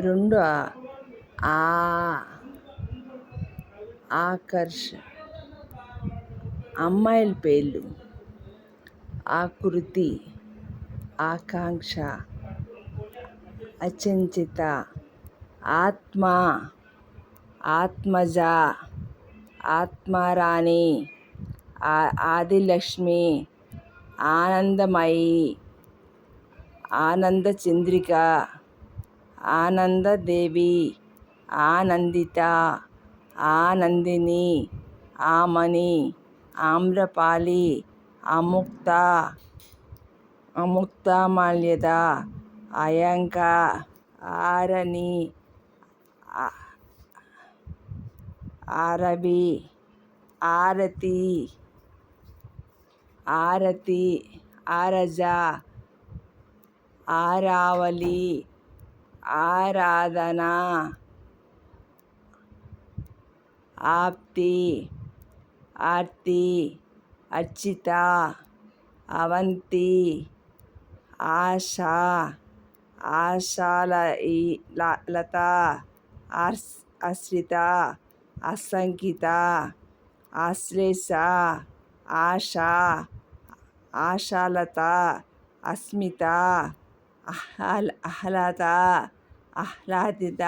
రెండు ఆ ఆకర్ష్ అమ్మాయిల పేర్లు: ఆకృతి, ఆకాంక్ష, అచంచిత, ఆత్మ, ఆత్మజ, ఆత్మారాణి, ఆదిలక్ష్మి, ఆనందమయి, ఆనందచంద్రిక, ఆనందదేవి, ఆనందిత, ఆనందిని, ఆమని, ఆమ్రపాలి, అముక్త, అముక్తమాల్యద, అయంక, ఆరణి, ఆరవి, ఆరతి, ఆరతి, ఆరజ, ఆరావళి, ఆరాధన, ఆప్తి, ఆర్తి, అర్చిత, అవంతి, ఆశ, ఆశాలత, ఆశ్రిత, అసంఖ్యిత, ఆశ్లేష, ఆశ, ఆశాలత, అస్మిత, ఆహ్లాద, ఆహ్లాదిత.